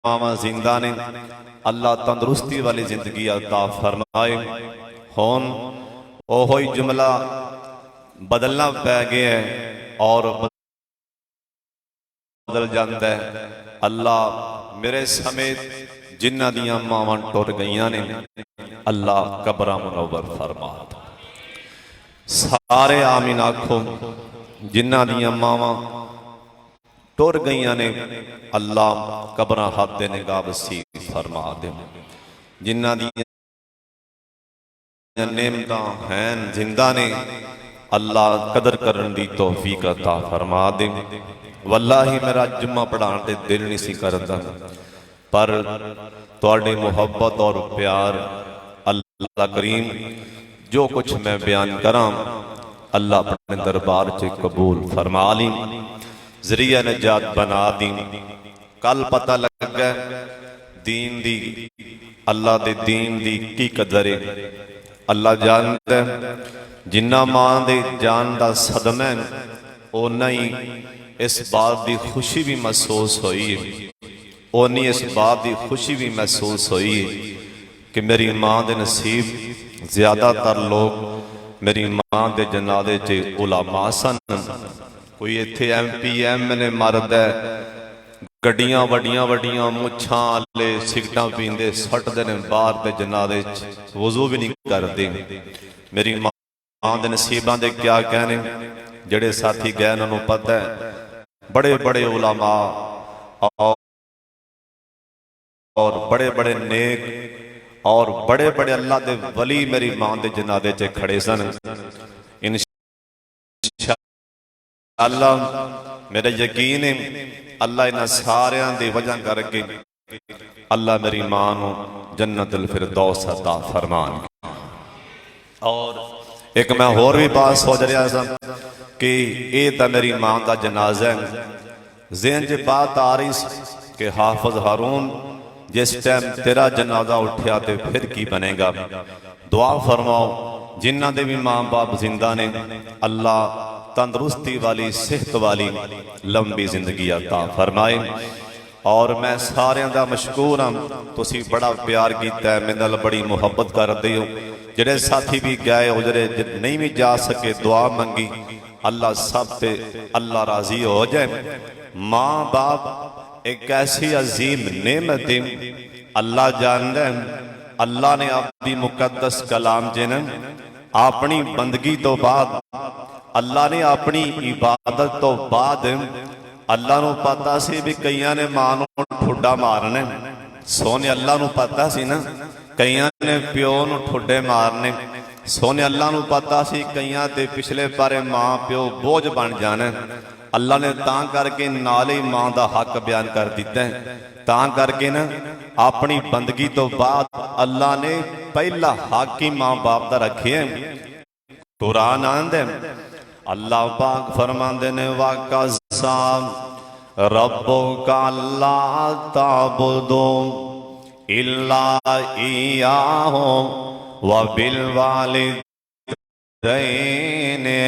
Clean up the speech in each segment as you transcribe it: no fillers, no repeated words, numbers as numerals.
मावां जिंदा ने, अल्लाह तंदुरुस्ती वाली जिंदगी अता फरमाए। हुण ओहो ही जुमला बदलना पै गया है और बदल जाता है। अल्लाह मेरे समेत जिन्हां दियां मावां टुर गईयां ने, अल्लाह कब्रां मुनव्वर फरमा। सारे आमीन आखो। जिन्हां दियां मावां टुर गईयां ने, अल्लाह कब्रां हद निगाह वसीअ फरमा दे। जिन्हां दियां नेमतां हैं जिंदा ने, अल्लाह कदर करन दी तौफीक अता फरमा दे। वल्लाही मेरा जुम्मा पढ़ाने ते दिल नहीं सी करदा, पर तुहाडी मुहब्बत और प्यार, अल्लाह करीम जो कुछ मैं बयान करां अल्लाह अपने दरबार च कबूल फरमा ली, जरिया नजात बना दी। कल पता लगा दीन दी, अल्लाह दे दीन दी की कदर है अल्लाह जानदा है। जिन्ना मां दे जान दा सदमा है, ओना ही इस बात की खुशी भी महसूस हुई है, ओनी इस बात की खुशी भी महसूस हुई है कि मेरी मां दे नसीब ज्यादातर लोग मेरी मां के जनाजे च उलामा सन। कोई इत्थे MP MLA मरदा है, गड्डियां वड्डियां वड्डियां मुछां वाले सिगटां पींदे सटदे ने बाहर के जनाजे च, वजू भी नहीं करते। मेरी मां दे नसीबां दे क्या कहने। जेड़े साथी गए उन्होंने पता है, बड़े बड़े उलामा और बड़े बड़े नेक और बड़े बड़े अल्लाह दे वली मेरी मां दे जनाजे च खड़े सन। इंशाअल्लाह मेरा यकीन है अल्लाह इन्हां सारियां दी वजह करके अल्लाह मेरी मां नूं जन्नतुल फिरदौस अता फरमाएगा। और एक मैं होर भी बात सोच रहा था कि ये तो मेरी मां का जनाजा है। ज़हन च बात आ रही कि हाफिज हारून जिस टाइम तेरा जनाजा उठा तो फिर की बनेगा। दुआ फरमाओ जिन्हां दे भी मां बाप जिंदा ने, अल्लाह तंदुरुस्ती वाली सेहत वाली लंबी जिंदगी अता फरमाए। और मैं सारियां दा मशकूर हाँ, तुसी बड़ा प्यार किया है, मेरे नाल बड़ी मुहब्बत करदे हो। जेड़े साथी भी गए हो, जेड़े नहीं भी जा सके, दुआ मंगी, अल्लाह सब ते अल्लाह राजी हो जाए। माँ बाप एक ऐसी अजीम नेमत है, अल्लाह जानदा है। अल्लाह ने अपनी मुकद्दस कलाम च न अपनी बंदगी तो बाद, अल्लाह ने अपनी इबादत तो बाद, अल्लाह नूं पता सी भी कईयां ने मां नूं ठुड्डा मारने। सोने अल्लाह नूं पता सी ना कईयां ने प्यो नूं ठुड्डे मारने। सोने अल्लाह नूं पता सी कईयां ते पिछले पारे मां प्यो बोझ बन जाने। अल्लाह ने तां करके नाल ही मां दा हक बयान कर दिता है। तां करके ना अपनी बंदगी तो बाद अल्लाह ने पहला हक ही मां बाप दा रखे। कुरान आंदे अल्लाह पाक फरमांदे ने वाकसम रब्बुका अल्ला ताबुदू इल्ला इय्याहु व बिल वालिदैनि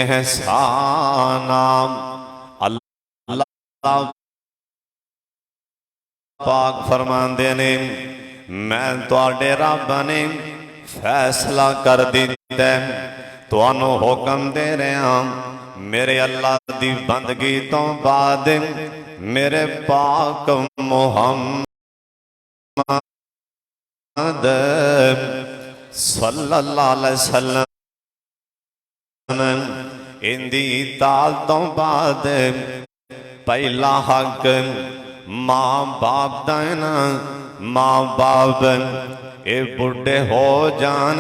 इहसाना। अल्लाह पाक फरमांदे ने मैं तुहाडे रब ने फैसला कर दिता, तुहानू हुक्म दे रहा मेरे अल्लाह दी बंदगी तो बाद मेरे पाक मुहम्मद सल्लल्लाहु अलैहि वसल्लम इंदी ताल तो बाद पहला हक मां बाप दा है ना। मां बाप ये बुढ़े हो जान,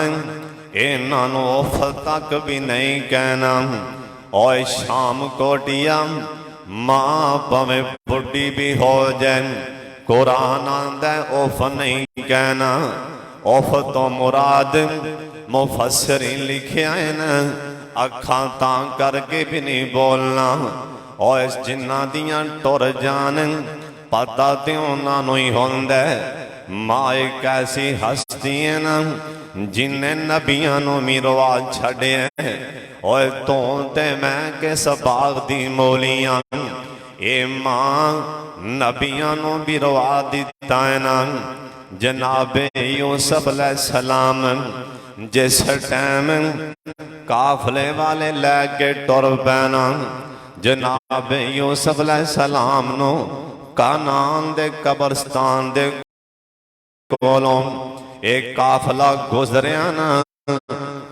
इन्हों उफ तक भी नहीं कहना। और शाम कोटिया मां पवे बुढ़ी भी हो जाए, कुरान आंदा उफ नहीं कहना। उफ तो मुराद मुफस्सिरीन लिखिया है ना, अखा तां करके भी नहीं बोलना। और जिन्हां दियां टुर जान पता तो उन्होंने ही होंदा है। मां एक ऐसी हस्ती है ना जिन्हें नबियां नूं भी रवा छड़िया। और तू ते मैं किस बाग दी मोलियां, ए मां नबियां नूं भी रवा दिता है ना। जनाबे यूसुफ अलैहिस्सलाम जिस टाइम काफले वाले लैके टुर पैना, जनाब यूसुफ अलैहिस्सलाम नूं कानान दे कब्रस्तान दे कोलों एक काफला गुजरिया ना,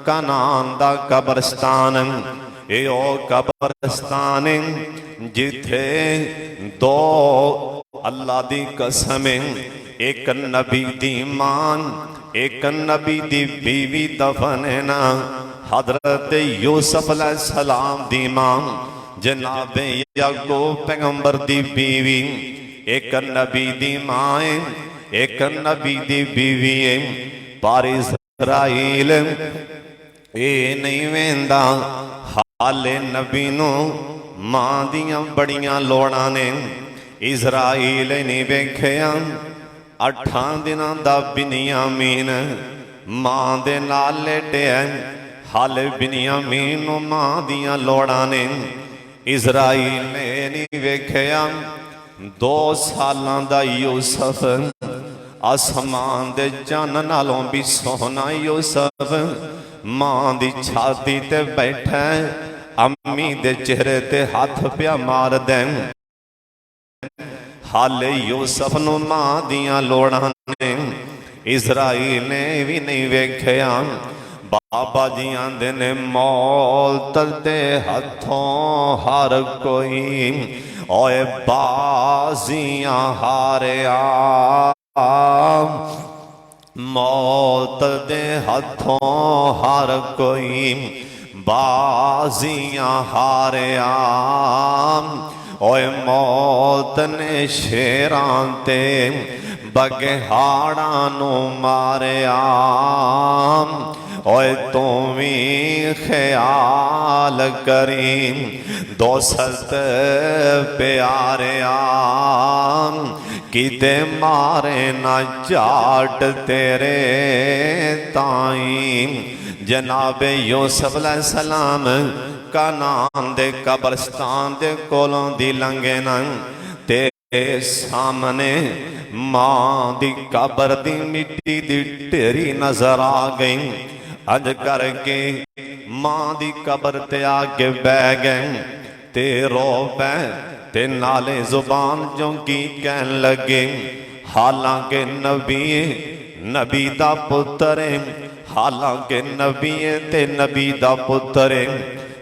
कानान दा कब्रस्तान ए ओ कब्रस्तान जिथे दो अल्लाह दी कसम एक नबी दी मान एक नबी दी बीवी दफन है ना। हजरत यूसुफ अलैहिस्सलाम दी मां जनाब याकूब पैगंबर दी बीवी एक नबी दी मां एक नबी दी बीवी है। पर इज़राइल ये नहीं वेंदा हाले नबी नूं मां दियां बड़ियां लोड़ां ने। इज़राइल नहीं वेखिया 8 दिनां दा बिन्यामीन मां दे नाल लेटिया, हाले बिन्यामीन नूं मां दियां लोड़ां ने। इज़राइल ने नहीं वेखिया 2 सालां दा यूसुफ आसमान दे चन्न नालों भी सोहना यूसुफ मां दी छाती ते बैठा, अम्मी दे चेहरे ते हाथ पिया मार दे। हाले यूसुफ नूं मां दियां लोड़ां ने। इज़राइल ने भी नहीं वेखिया। बाबा जी आंदे ने मौत दे हथों हर कोई ओए बाजियां हारिया, मौत दे हथों हर कोई बाजियां हारिया। ओए मौत ने शेरां ते बगहाड़ां नूं मारिया। ओए तू भी ख्याल करी दोस्त प्यारिया, किते मारे ना जाट तेरे ताई। जनाबे यूसुफ अलैहिस्सलाम कानान दे कब्रस्तान दे कोलों दी लंघे ना, ते सामने मां दी कब्र दी मिट्टी दी ढेरी नजर आ गई। अज करके मां दी कब्र ते आके बह गए ते रो पै ते नाले जुबान जो की कहन लगे। हालांकि नबी दा पुत्र है, हालांकि नबी है ते नबी दा पुत्र है,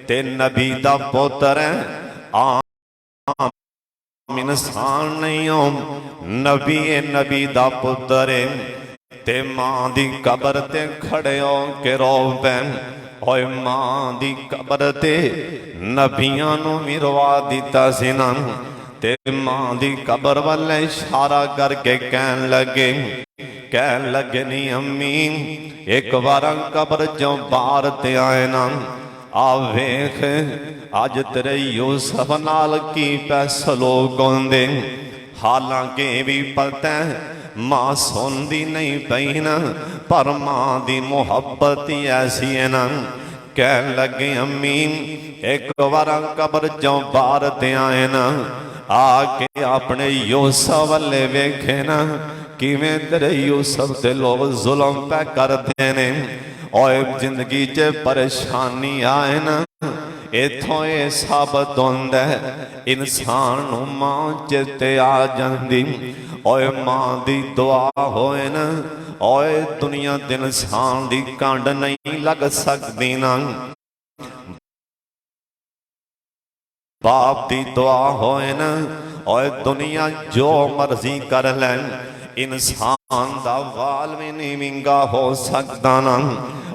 ते नबी दा पुत्र है आम इंसान नहीं हो। नबी है नबी दा पुत्र है ते मां दी कब्र ते खड़े हो के रो पै। ओए मां दी कब्र ते नबियां नूं भी रवा दिता सी ना, ते मां दी कब्र वाले इशारा करके कहन लगे नी अम्मी एक बार कब्र चों बाहर ते आए ना, आ वेख अज तेरे यूसुफ नाल की फैसलो होंदे। हालांकि भी पता है मां सुनती नहीं पई ना, पर मां दी मुहब्बत ही ऐसी है ना। कह लगे अम्मी एक बार कब्र चों बाहर ते आए ना, आके अपने यूसुफ वाले वेखे ना किवें तेरे यूसुफ ते लोग जुल्म पे करते ने। और जिंदगी च परेशानी आए ना, इथों ये साबित होंदा है इंसान नूं मां चेते आ जांदी। ओए मां दी दुआ होए ना, ओए दुनिया दे इंसान दी कंड नहीं लग सकदी ना। बाप दी दुआ होए ना, ओए दुनिया जो मर्जी कर लैन, इंसान दा वाल भी नहीं विंगा हो सकदा ना।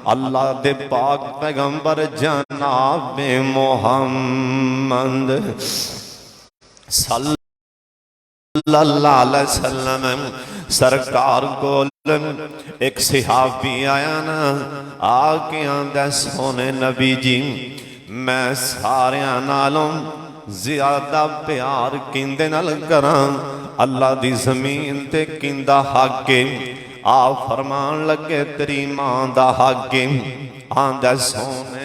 अल्लाह दे पाक पैगंबर जनाब मोहम्मद सल्लल्लाहु अलैहि वसल्लम सरकार को एक सहाबी आया ना, आके आंदा सोने नबी जी मैं सारियां नालों ज्यादा प्यार किंदे नाल करां, अल्लाह दी जमीन ते किंदा हक है। आप फरमान लगे तेरी मां दा हक है। आंदा सोने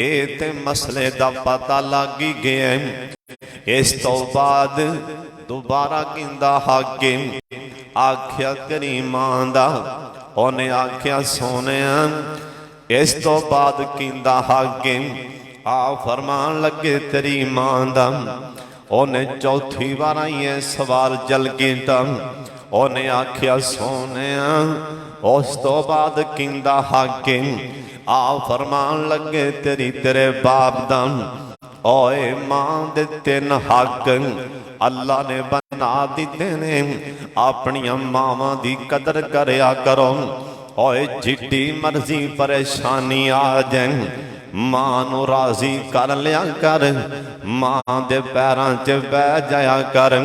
ए ते मसले दा पता लग ही गया, इस तो बाद दोबारा कहंदा हाकिम आख्या तेरी मां दा, उन्हें आख्या सोनिया। इस तो बाद कहंदा हाकिम आ फरमान लगे तेरी मां दा, उन्हें चौथी बार ये सवाल जल कीता। उन्हें आख्या सोनिया। उस तो बाद कहंदा हाकिम आ फरमान लगे तेरी तेरे बाप दा, ओए मां दे तीन हक अल्लाह ने बना दिते ने, अपनिया मावां दी कदर करया करो। ओए जिड्डी मर्जी परेशानी आ जाए मां नू राजी कर लिया कर, मां दे पैरां च बह जाया कर।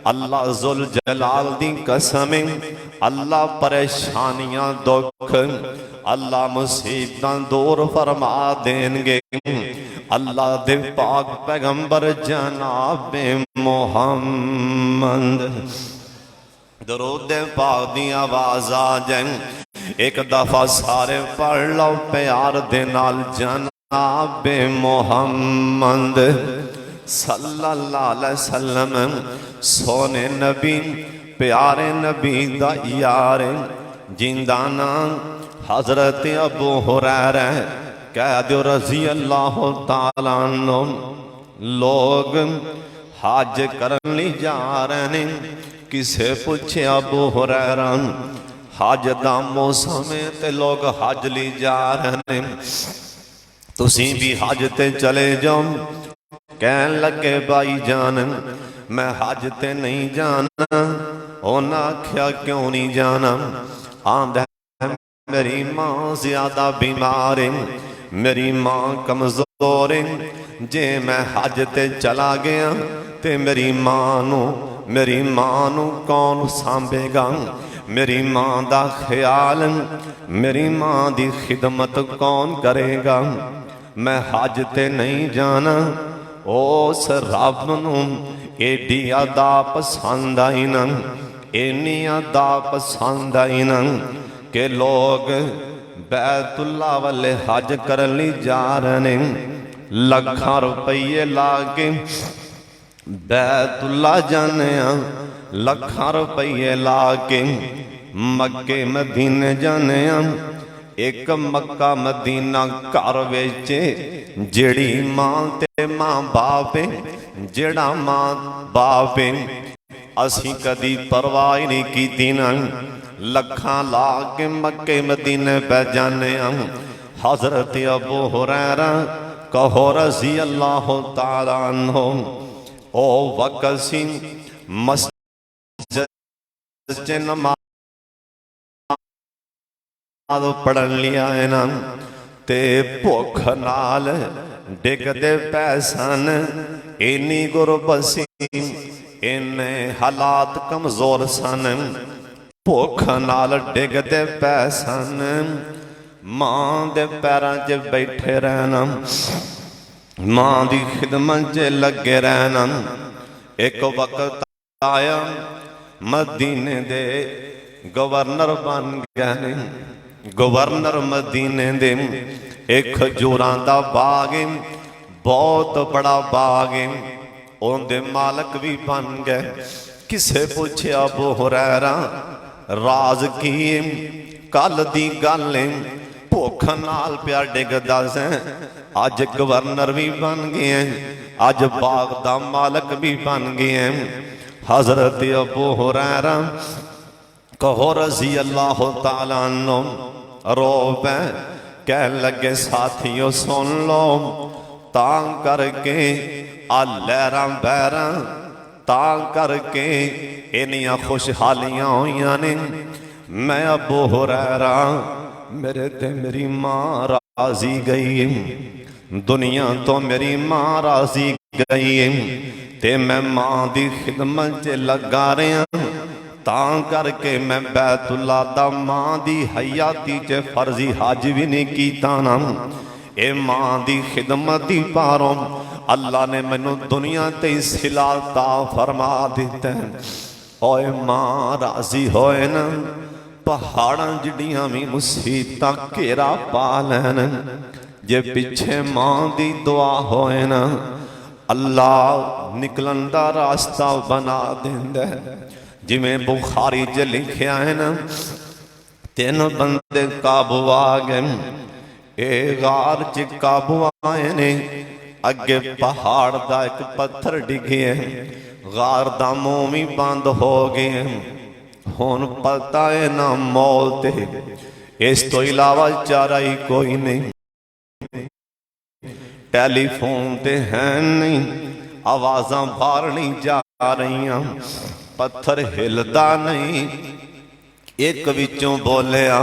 अल्लाह जुल जलाल दी कसम, अल्लाह परेशानियां दुख अल्लाह मुसीबतां दूर फरमा देंगे। अल्लाह दे पाक पैगंबर जनाबे मोहम्मद दरूद पाक दी आवाज आ जाए। एक दफा सारे पढ़ लो प्यार दे नाल जनाबे मोहम्मद सल्लल्लाहु अलैहि वसल्लम। सोने नबी प्यारे नबी दा यार जिंदा नाम हजरत अबू हुरैरा कह दो रजी अल्लाह तआला अन्हु। लोग हज करन लई जा रहे ने, किसे पूछे अबू हुरैरा हज दा मौसम है ते लोग हज लई जा रहे ने, तुसीं भी हज ते चले जाओ। कहन लगे भाई जान मैं हज ते नहीं जाना। उन्हें आख्या क्यों नहीं जाना? आंदा मेरी मां ज्यादा बीमार है, मेरी मां कमजोर है, जे मैं हज ते चला गया ते मेरी मां नू कौन सांभेगा? मेरी मां दा ख्याल मेरी मां दी खिदमत कौन करेगा? मैं हज ते नहीं जाना। उस रब नू एडी अदा पसंद आई ना, इन्नी अदा पसंद आई ना कि लोग बैतुल्ला वाले हज करन लई जा रहे ने, लाखां रुपये ला के बैतुल्ला जाने, लाखां रुपये ला के मक्के मदीने जाने। एक मक्का मदीना घर विच जेड़ी मां ते मां बाप जेड़ा मां बाप असी कदी परवाह नहीं कीती ना, लखां ला के मक्के मदीने पै जाने। हजरत अबू हुरैरा कहो रज़ी अल्लाह तआला अन्हु ओ वक्त सी मस्जिद च नमाज पढ़न लिया है ना, ते भुख नाल डिगदे पै सन। इन्नी गुरबत सी, इन्ने हालात कमजोर सन, भुख नाल डिगदे पै सन। मां दे पैरां च बैठे रहना, मां दी खिदमत च लगे रहना। एक वक्त आया मदीने दे गवर्नर बन गए। गवर्नर मदीने दे एक खजूरां दा बाग है, बहुत बड़ा बाग है, उनके मालक भी बन गए। किसे पूछया अबू हुरैरा राज की है? कल दी गल है, भुख नाल प्या डिगदा से, अज गवर्नर भी बन गए हैं, अज बाग दा मालक भी बन गए हैं। हजरत अबू हुरैरा कहो रज़ी अल्लाह तआला अन्हु रो पै। कह लगे साथियों सुन लो, तां करके आ लहरां बहरां तां करके इन्नियां खुशहालियां होइयां ने। मैं अबू हुरैरा मेरे ते मेरी मां राजी गई, दुनिया तो मेरी मां राजी गई, ते मैं मां दी खिदमत च लगा रहा। तां करके मैं बैतुल्ला दा मां दी हयाती च फर्जी हज भी नहीं कीता ना। ए मां दी खिदमत दी पारों अल्लाह ने मैनू दुनिया ते सिलाता फरमा दिता। ओए मां राजी होए ना, पहाड़ां जिड्डियां भी मुसीबतां घेरा पा लैन, जे पिछे मां दी दुआ होए ना अल्लाह निकलन दा रास्ता बना देंदा है। जिमें बुखारी च लिखिया है ना, 3 बंदे काबू आ गए, ये गार च काबू आए ने। अगे पहाड़ दा एक पत्थर डिगे, गार दा मुंह भी बंद हो गए। हुण पता है ना मौल ते, इस तो इलावा चारा ही कोई नहीं। टेलीफोन ते है नहीं, आवाज़ां बाहर नहीं जा रही, पत्थर हिलदा नहीं। एक विचों बोलिया,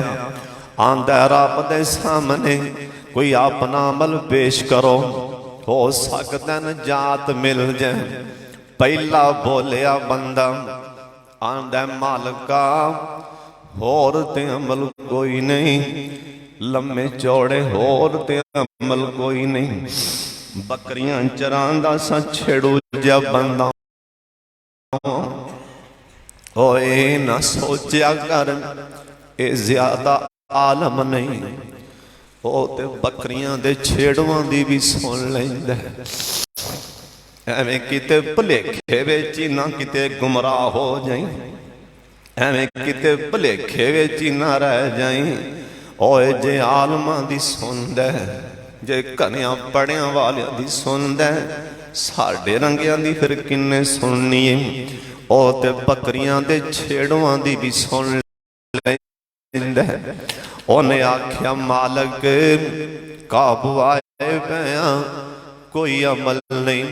आंदा रब दे सामने कोई अपना अमल पेश करो, हो सकदा नजात मिल जाए। पहला बोलिया बंदा, आंदा मालका होर ते अमल कोई नहीं, लम्मे चौड़े होर ते अमल कोई नहीं। बकरियां चरांदा सा छेड़ू जा बंदा, ओए ना सोचा कर ये ज्यादा आलम नहीं, ओ ते बकरियां दे छेड़ुआं दी भी सुन लैंदा। एवें किते भुलेखे विच ही ना किते गुमराह हो जाई, एवें किते भुलेखे विच ही ना रह जाई। ओए जे आलमां दी सुनदा, जे घनिया पढ़िया वालियां दी सुनदा, साडे रंगियां दी फिर किन्ने सुननी है। ओ ते बकरियां दे छेड़ुआं दी भी सुन लैंदा। उन्हें आख्या मालक काबू आए पैया, कोई अमल नहीं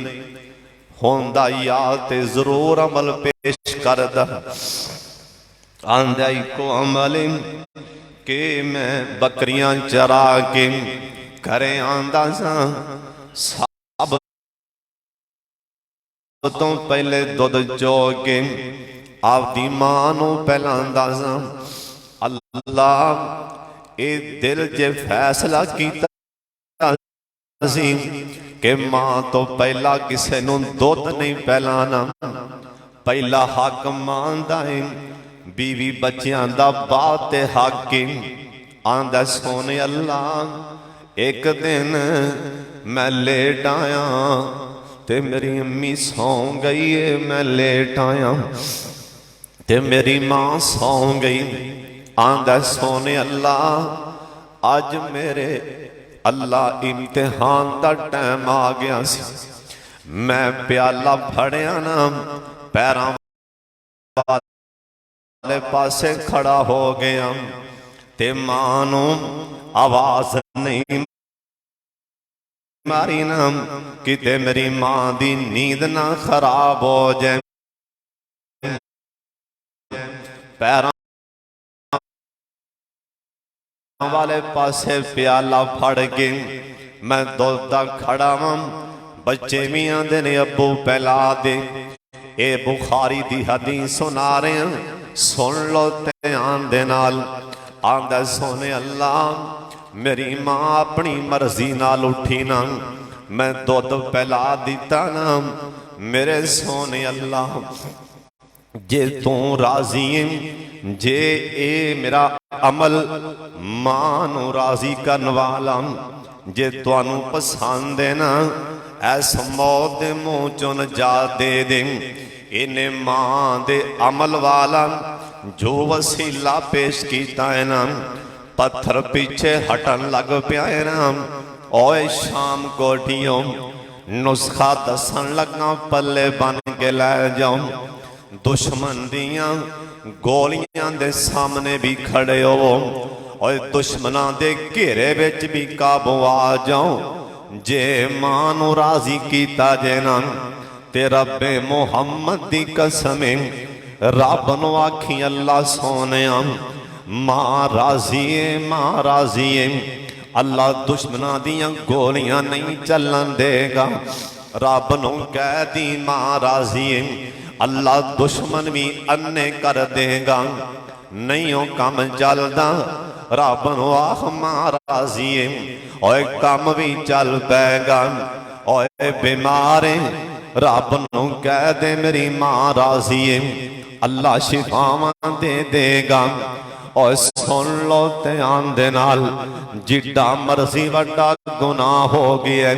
होंदा, या ते जरूर अमल पेश करदा। आंदा इको अमल के मैं बकरियां चरा के घरे आंदा सा, सब तो पहले दुध चो के आपदी मां नूं पिलांदा सा। अल्लाह ए दिल जे फैसला कीता सी कि मां तो पहला किसे नूं दुध नहीं पिलाना, पहला हक मां दा है, बीवी बच्चियां दा बात ते हक है। आंदा सोने अल्लाह एक दिन मैं लेट आया ते मेरी अम्मी सौ गई है, मैं लेट आया ते मेरी मां सौ गई। आंदा सोने अल्लाह अज मेरे अल्लाह इम्तिहान दा टाइम आ गया सी, मैं प्याला फड़िया ना पैरां वाले पासे खड़ा हो गया ते मां नूं आवाज नहीं मारी ना, किते मेरी मां दी नींद ना खराब हो जाए। पैरां वाले पासे प्याला फड़ के मैं दुलदा खड़ा वां, बच्चे भी आंदे ने अब्बू पिला दे। ए बुखारी दी हदीस सुना रहे हैं, सुन लो ध्यान दे नाल। आंदा सोने अल्लाह मेरी मां अपनी मर्जी नाल उठी ना, मैं दुध पिला दिता ना। मेरे सोने अल्लाह जे तू राजी है, जे ए मेरा अमल मां नू राजी करन वाला, जे तुहानू पसंद है ना, ऐस मौत दे मुंह चों नजात दे दे। इन्हें मां दे अमल वाला जो वसीला पेश किया है ना, पत्थर पीछे हटन लग पिया है ना। ओए शाम कोठियों नुस्खा दसन लगा, पल्ले बन के लै जाओ। दुश्मन दियां गोलियां दे सामने भी खड़े हो, और दुश्मनां दे घेरे विच भी काबू आ जाओ। जे मां नू राजी कीता जे ना, ते रब्बे मुहम्मद दी कसम रब नू आखी अल्लाह सोने मां राजी है, मां राजी है। अल्लाह दुश्मनां दियां गोलियां नहीं चलन देगा। रब नू कह दी मां राजी है, अल्लाह दुश्मन भी अन्ने कर देगा। नहीं हो कम चलदा, रब नू आख मां राजी है, ओए कम भी चल पैगा। ओए बीमार रब नू कह दे मेरी मां राजी है, अल्लाह शिफावां दे देगा। और सुन लो ध्यान दे नाल, जिड्डा मर्जी वड्डा गुनाह हो गया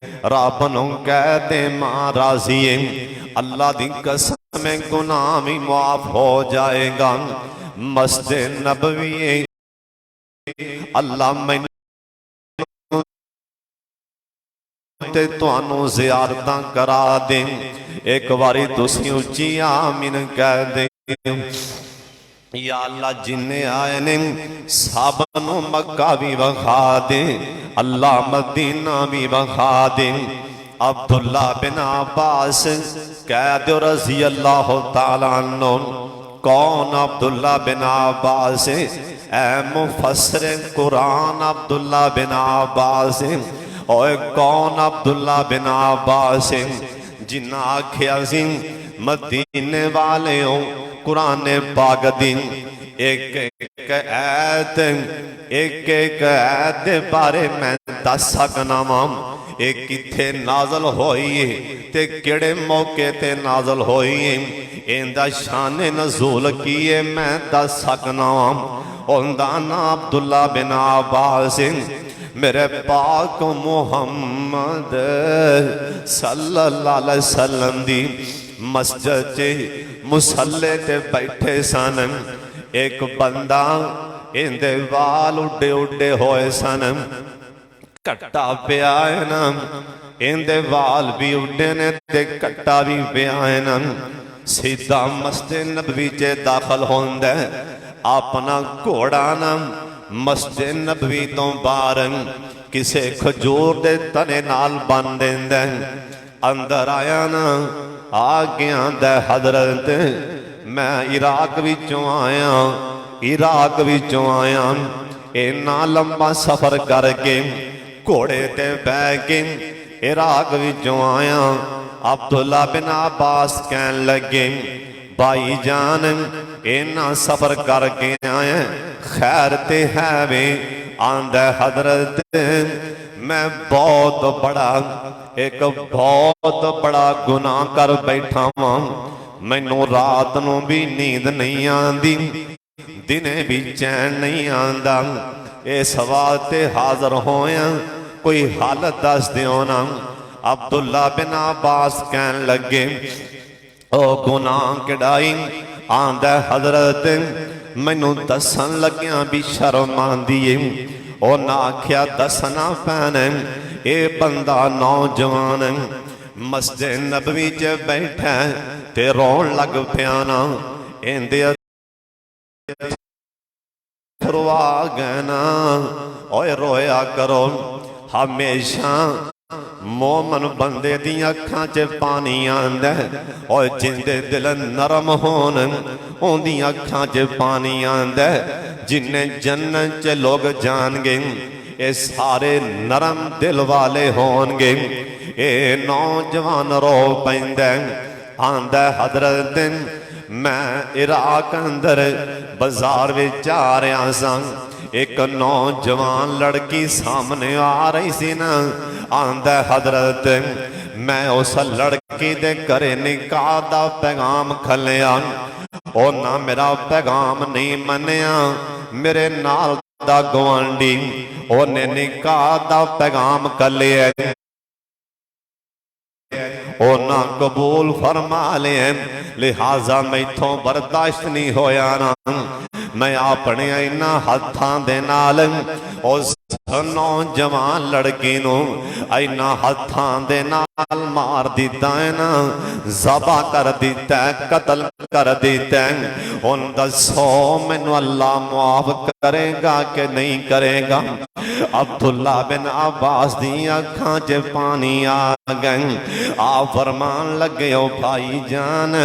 रब नूं कहते मां राजी है, अल्लाह दी कसम गुनाह भी माफ हो जाएगा। मस्जिद नबवी अल्लाह मैनू ते तुहानू ज़ियारतां करा दे। एक बारी तुसीं उच्ची आमीन कह दे। या अल्लाह जिन्ने आए ने सब नू मक्का भी वखा दे, अल्लाह मदीना भी वखा दे। अब्दुल्ला बिन अब्बास कह दो रज़ी अल्लाह तआला अन्हु। कौन अब्दुल्ला बिन अब्बास? ऐ मुफस्सिर कुरान अब्दुल्ला बिन अब्बास। ओए कौन अब्दुल्ला बिन अब्बास? जिन्ना आखिया सी मदीने वाले हो कुरान पाक दी एक एक ऐत बारे मैं दस सकना वा। एक किथे नाजल होई है ते केड़े मौके ते नाजल होई है, इंदा शान नज़ूल की है मैं दस सकना वा। उनदा नाम अब्दुल्ला बिन अब्बास। मेरे पाक मुहम्मद सल्लल्लाहु अलैहि वसल्लम दी मस्जिद च मुसल्ले ते बैठे सन। एक बंदा इंदे वाल उड्डे उड्डे होए सन, कट्टा पिया है ना, इंदे वाल भी उड्डे ने ते कट्टा भी पिया है ना। सीधा मस्जिद नबवी च दाखल होंदा है, अपना घोड़ा ना मस्जिद नबवी तो बाहर किसे खजूर दे तने नाल बन देंदा। अंदर आया ना, आ गया दा हजरत मैं इराक विचों आया, इराक विचों आया। इन्ना लंबा सफर करके घोड़े ते बह के इराक विचों आया। अब्दुल्ला बिन अब्बास कहन लगे भाई जान इन्ना सफर करके आए, खैर ते है वे? आंदा हजरत मैं बहुत बड़ा गुनाह कर बैठा वां। मैनू रात नू भी नींद नहीं आंदी, दिने भी चैन नहीं आंदा। इस वास्ते हाजिर होया, कोई हल दस दियो ना। अब्दुल्ला बिन अब्बास कहन लगे ओ गुनाह किड़ाई? आंदा हजरत मैनू दसन लग्या भी शर्म आंदी है। उन्हें आख्या दसना पैना। ये बंदा नौजवान मस्जिद नबवी च बैठा ते रोन लग पिया ना। इंदे अथरू आ गए ना। ओए रोया करो, हमेशा मोमन बंदे दी अखां च पानी आंदा है। और जिंदे दिल नरम होन उन्दी अखां च पानी आंदा है। जिन्हें जन्नत च लोग जाणगे ये सारे नरम दिल वाले होणगे। ये नौजवान रो पैंदा आंदा हजरत मैं इराक अंदर बाजार विच जा रहा सा, एक नौजवान लड़की सामने आ रही सी ना। आंदा हजरत मैं उस लड़की दे घरे निकाह दा पैगाम खलिया, ओ ना मेरा पैगाम नहीं मनिया। मेरे नाल दा गवांडी ओने निकाह दा पैगाम खलिया, ओ ना कबूल फरमा लिया। लिहाजा मैथों बर्दाश्त नहीं होया ना। मैं अपने इन्हां हत्थां दे नाल उस नौजवान लड़की नू इन्हां हत्थां दे नाल मार दिता है ना, ज़बा कर दिता है, कतल कर दिता है। हुण दसो मैनू अल्लाह माफ करेगा कि नहीं करेगा? अब्दुल्ला बिन अब्बास दी अखां च पानी आ गए। आप फरमान लगे ओ भाई जान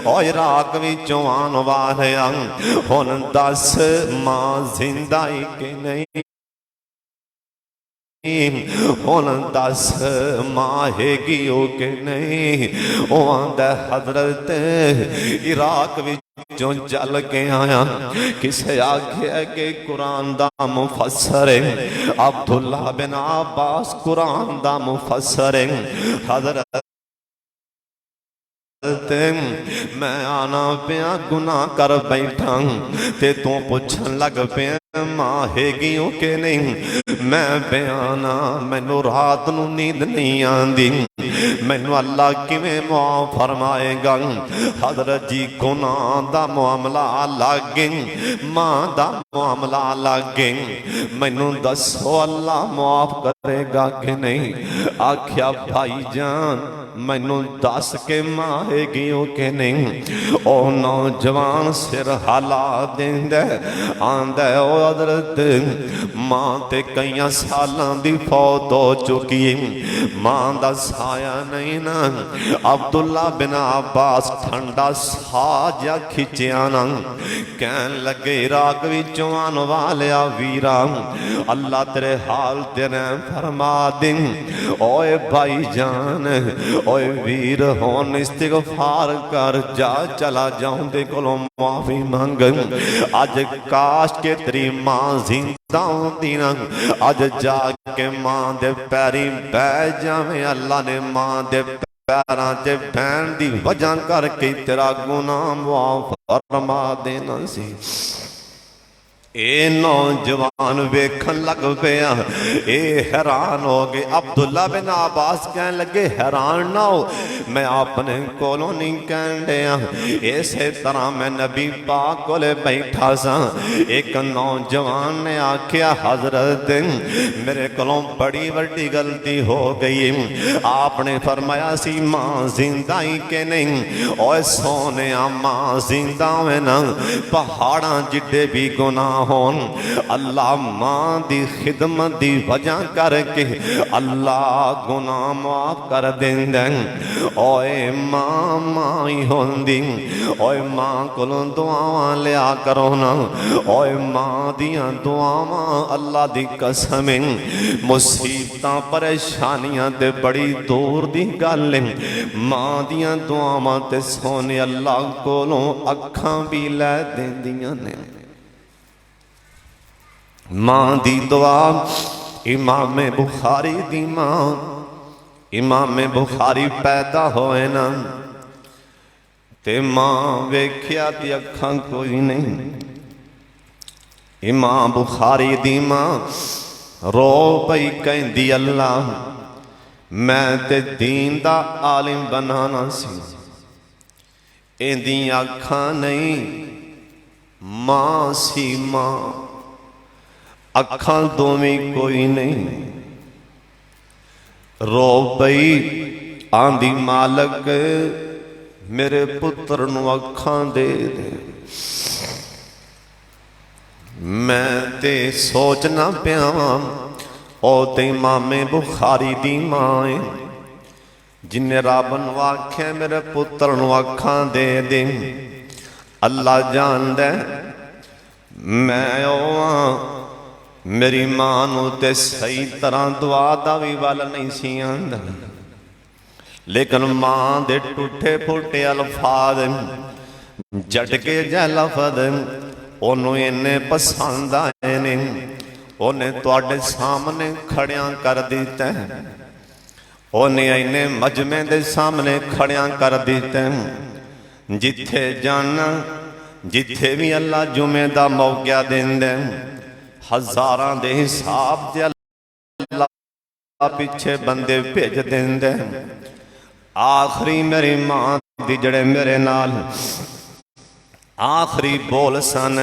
ओ इराक विचों आन वाले हुण दस मां जिंदा ही कि नहीं? हुण दस मां हैगी हो कि नहीं? ओ आंदा हजरत इराक विचों चल के आया। किसे आख्या कि कुरान दा मुफस्सर है अब्दुल्ला बिन अब्बास, कुरान दा मुफस्सर है। हजरत मैं आना पिया गुनाह कर बैठा ते तू पुछन लग पिया मां हैगी हो के नहीं। मैं बयाना मैनू रात नू नींद नहीं आंदी, मैनू अल्लाह किवें माफ फरमाएगा। हजरत जी गुनाह दा मामला लागे, मां दा मामला लागे, मैनू दसो अल्लाह माफ करेगा कि नहीं। आख्या भाई जान मैनू दस के मां हैगी हो के नहीं। ओ नौजवान सिर हाला देंदा आंदा ओ हजरत मां ते कई सालां दी फौत हो चुकी, मां दा साया नहीं ना। अब्दुल्ला बिन अब्बास ठंडा साजा खिंचिया ना, कहन लगे राग विचों आन वालिया वीरा अल्लाह तेरे हाल तेरे फरमा दे। ओए भाई जान ओए वीर होन इस्तिगफार कर जा, चला जाऊं दे कोलों माफी मंग। अज काश के तेरी मां जिंदा होंदी ना, अज जाके मां दे पैरी बह जावे। अल्लाह ने मां दे पैरां च बहन दी वजह करके तेरा गुनाह माफ फरमा देना सी। ए नौजवान वेखन लग पिया, ए हैरान हो गए। अब्दुल्ला बिन अब्बास कहन लगे हैरान ना हो, मैं अपने कोलों नहीं कहन दिया। इसे तरह मैं नबी पाक कोले बैठा सा, एक नौजवान ने आख्या हजरत मेरे कोलों बड़ी वड्डी गलती हो गई। आपने फरमाया सी मां जिंदा ही के नहीं। ओए सोने मां जिंदा है ना, पहाड़ा जिड्डे भी गुनाह होन अल्लाह मां दी खिदमत दी वजह करके अल्लाह गुनाह माफ कर देंदा। ओए मां मां ही होंदी, ओए मां कोलों दुआवां लिया करो ना। ओए मां दियां दुआवां अल्लाह दी कसम मुसीबतां परेशानियां ते बड़ी दूर दी गल है। मां दियां दुआवां ते सोने अल्लाह कोलों अखां भी लै देंदियां ने। मां दी दुआ इमाम बुखारी दी मां, इमाम बुखारी पैदा होए ना ते मां वेख्या दी अखां कोई नहीं। इमाम बुखारी दी मां रो पई कहंदी अल्लाह मैं ते दीन दा आलिम बनाना सी, इहदी अखां नहीं मां सी मां, अखां दोवें कोई नहीं। रो पई आंदी मालक मेरे पुत्र नूं अखां दे दे। मैं ते सोचना पिया ओ ते इमामे बुखारी दी मां है जिन्हें रब नूं आख्या मेरे पुत्र नूं अखां दे दे। अल्लाह जानदा मैं ओ मेरी मां नूं ते सही तरह दुआ दा भी वल नहीं सी आंदा, लेकिन मां दे टूटे फूटे अल्फाज झटके जै लफज ओनू इन्ने पसंद आए ने, उन्हें तुहाडे सामने खड़िया कर दिता, उन्हें इन्ने मजमे दे सामने खड़िया कर दिता। जिथे जाना जिथे भी अल्लाह जुमे दा मौका देंदा हजारां दे हिसाब से अल्लाह पिछे बंदे भेज देंदे। आखिरी मेरी मां दी जड़े मेरे नाल आखिरी बोल सन,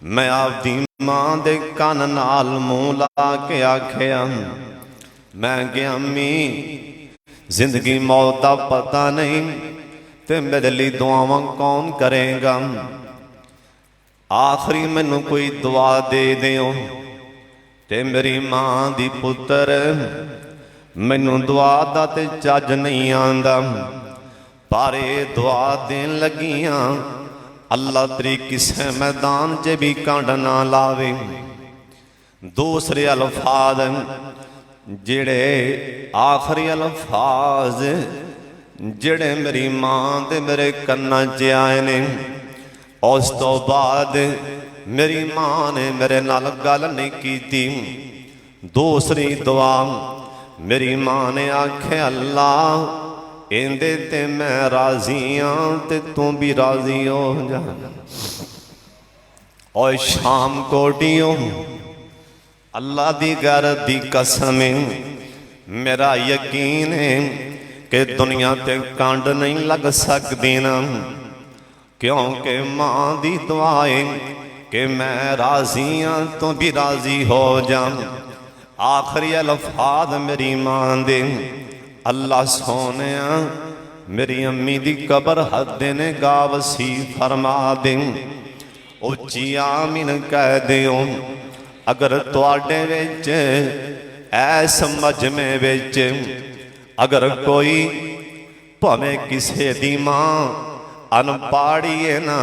मैं आपदी मां दे कन नाल मुंह ला के आखिया मैं गया अम्मी जिंदगी मौत दा पता नहीं ते मेरे लिए दुआवां कौन करेगा। आखिरी मैनू कोई दुआ दे दियो ते मेरी मां दी पुत्र मैनू दुआ दा ते चज नहीं आंदा, पर दुआ देन लगियां अल्लाह तेरी किसे मैदान च भी कंड ना लावे। दूसरे अल्फाज जेड़े आखिरी अल्फाज जेड़े मेरी मां दे मेरे कन्ना च आए ने, उस तो बाद मेरी मां ने मेरे नाल गल नहीं की। दूसरी दुआ मेरी मां ने आखे अल्लाह इंदे ते मैं राजी हाँ ते तू भी राजी हो जा। और शाम कोटियों अल्लाह दी गैरत दी कसम मेरा यकीन है कि दुनिया ते कंड नहीं लग सकदी ना, क्योंकि मां दी दुआएं कि मैं राजी हाँ तू भी राजी हो जा। आखिरी अल्फाज मेरी मां दे, अल्लाह सोने मेरी अम्मी दी कबर हद ने गावसी फरमा दे। उच्ची आमीन कह दियो। अगर तुहाडे विच ऐस मजमे विच अगर कोई भावें किसे दी मां अनपढ़ी है ना,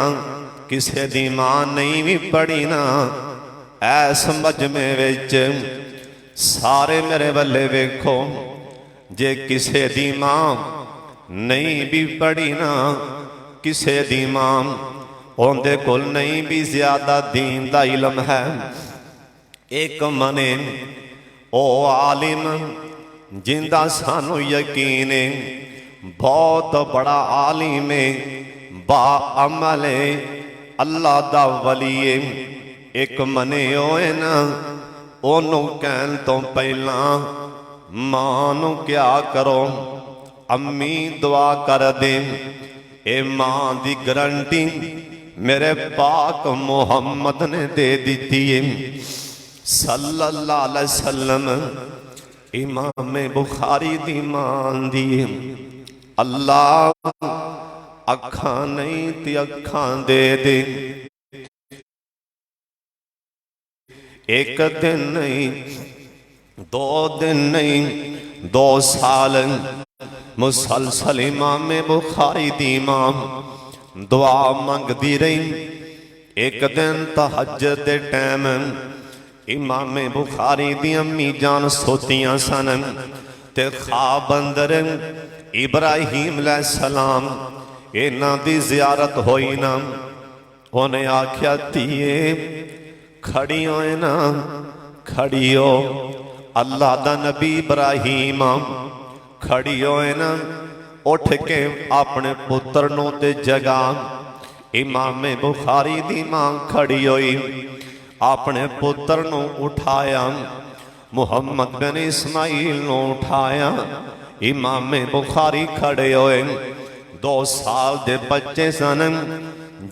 किसे दी मां नहीं भी पढ़ी ना, ऐस मजमे विच सारे मेरे वल्ले वेखो। जे किसे दी मां नहीं भी पढ़ी ना, किसे दी मां उनदे कोल नहीं भी ज्यादा दीन दा इलम है, एक मने ओ आलिम जिंदा सानू यकीन है बहुत बड़ा आलिम है, बा अमल है, अल्लाह दा वली है। एक मने होए ना, ओनू कहन तो पहला मां नू क्या करो, अम्मी दुआ कर दे। ए मां दी गारंटी मेरे पाक मुहम्मद ने दे दी है सल्लल्लाहु अलैहि वसल्लम। इमाम बुखारी दी मान दी अल्लाह अखा नहीं ते अखा दे दे। एक दिन नहीं, 2 दिन नहीं, 2 साल मुसलसल इमाम बुखारी दी इमाम दुआ मंगदी रही। एक दिन तहज्जुद दे टाइम इमाम बुखारी दी अम्मी जान सोतियां सन ते ख्वाब अंदर इब्राहीम अलैहिस्सलाम इन्हां दी जियारत होई ना। उन्हें आख्या धीए खड़ी होए ना, खड़ी हो, अल्लाह दा नबी इब्राहीम खड़ी होए ना, उठ के अपने पुत्र नूं ते जगा। इमाम बुखारी दी मां खड़ी होई, अपने पुत्र नूं उठाया, मुहम्मद बिन इस्माइल नूं उठाया। इमाम बुखारी खड़े होए, 2 साल दे बच्चे सन,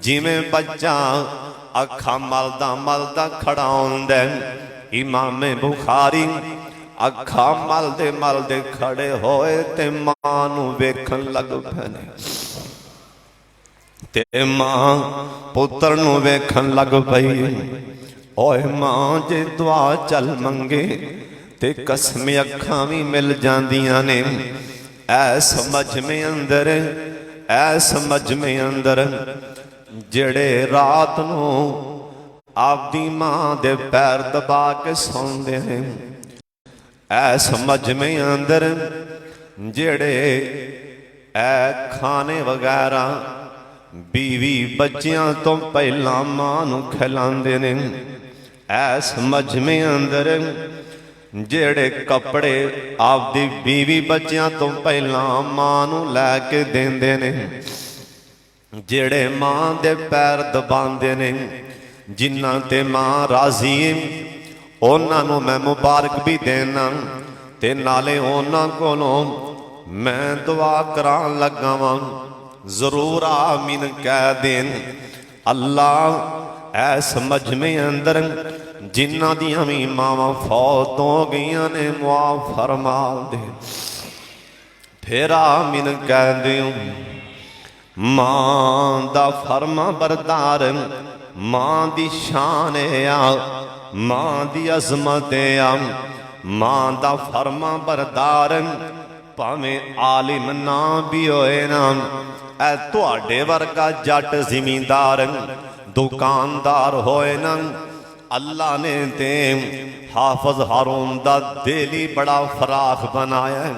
जिवें बच्चा अखा मलदा मलदा खड़ा होंदा। इमाम बुखारी अखा मलदे मलदे खड़े होए ते मां नूं वेखण लग पे ते मां पुत्र नूं वेखण लग पई। ओए मां जे दुआ चल मंगे ते कसम अखां भी मिल जांदियां ने। ऐ समझ में अंदर, ऐ समझ में अंदर जेड़े रात नूं आपदी मां दे पैर दबा के सौंदे हैं, ऐ समझ में अंदर जेड़े ऐ खाने वगैरह बीवी बच्चियां तो पहला मां नूं खिलांदे ने, ऐ समझ में अंदर जेड़े कपड़े आपदी बीवी बच्चियां तो पहला मां नूं लैके देंदे ने, जेड़े मां दे पैर दबांदे ने, जिन्हां ते मां राजी है उन्हां नूं मैं मुबारक भी देना ते नाले उन्हां कोलों मैं दुआ करान लगा वां। जरूर आमीन कह देन। अल्लाह ऐ समझ में अंदर जिन्हां दियां भी मावां फौत हो गईयां ने मुआफ फरमा दे। फिर आमीन कह दियो। मां दा फरमा बरदार मां दी शान आ, मां दी अजमत आ, मां दा फरमा बरदार भावें आलिम ना भी होए ना, ऐ तुहाडे वर्गा जट जिमींदार दुकानदार होए ना, अल्लाह ने ते हाफज हारून दा दिल ही बड़ा फराख बनाया है।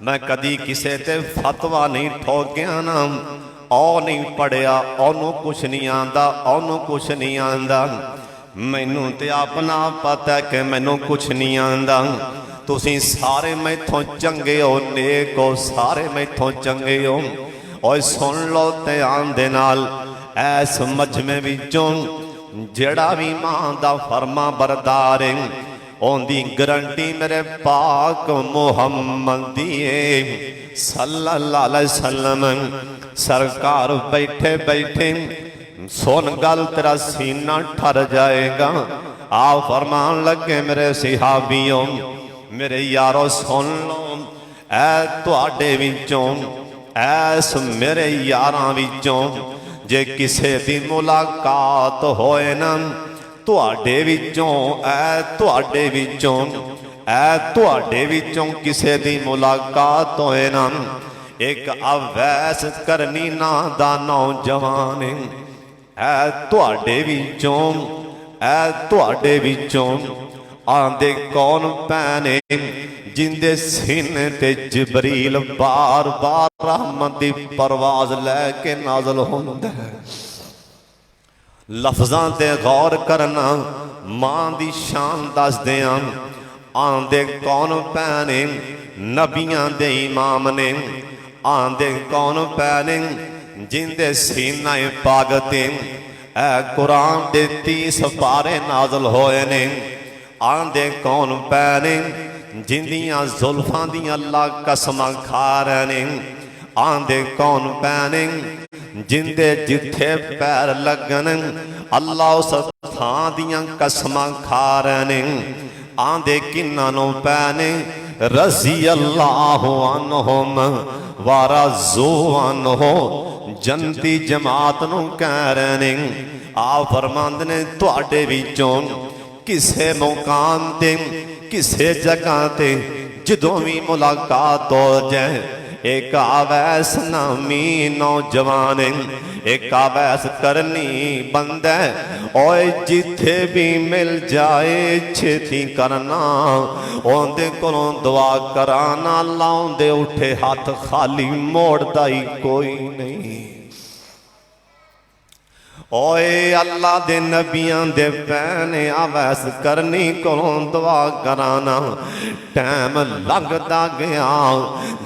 मैं कदी किसे ते फतवा नहीं ठोकिया ना, ओ नहीं पढ़िया, ओनू कुछ नहीं आंदा, ओनू कुछ नहीं आंदा। मैनू ते अपना पता है कि मैनू कुछ नहीं आंदा, तुसी सारे मैथों चंगे हो, नेक हो, सारे मैथों चंगे हो। और सुन लो ध्यान दे नाल, ऐस मजमे विचों जेड़ा भी मां दा फरमा बरदार है, ओंदी गारंटी मेरे पाक मुहम्मद दी है सल्लल्लाहु अलैहि वसल्लम। सरकार बैठे बैठे सुन गल, तेरा सीना ठर जाएगा। आप फरमान लगे मेरे सिहाबियों, मेरे यारो सुन लो, ऐ तुहाडे विचों, ऐस मेरे यारां विचों जे किसे दी मुलाकात होए ना तुहाडे विचों, ऐ तुहाडे विचों, ऐ तुहाडे विचों किसे दी मुलाकात होए ना, एक अवैस करनी ना दा नौजवान ऐ तुहाडे विचों, ऐ तुहाडे विचों आंदे कौन पैने जिंदे सीने ते जिबरील बार बार रहमत दी परवाज लैके नाज़िल होंदा है। लफ्जां ते गौर करना, मां दी शान दस दियां। आंदे कौन पैने नबियां दे इमाम ने, आंदे कौन पैने जिंदे सीना पाक ते ऐ कुरान दे 30 पारे नाज़िल होए ने। आंदे कौन पैने जिंदियां जुल्फां दी अल्लाह कसमां खा रहे ने। आंदे कौन पैने जिंदे जिथे पैर लगन अल्लाह उस थां दियां कसमां खा रहे ने। आंदे किन्ना नो पैने रज़ी अल्लाहु अन्हुम व रज़ू अन्हु, जन्नती जमात नू कह रहे ने। आप फरमांदे ने तुहाडे विचों किसे मुकाम ते किसे जगह ते जदों भी मुलाकात हो जाए, एक अवैस नामी नौजवान, एक अवैस करनी बंदा, और जिथे भी मिल जाए छेती करना, ओंदे कोलों दुआ कराना, लाउंदे उठे हाथ खाली मोड़दा ही कोई नहीं। ओए अल्लाह दे नबियां दे पैने अवैस करनी कोलों दुआ कराना। टैम लगदा गया,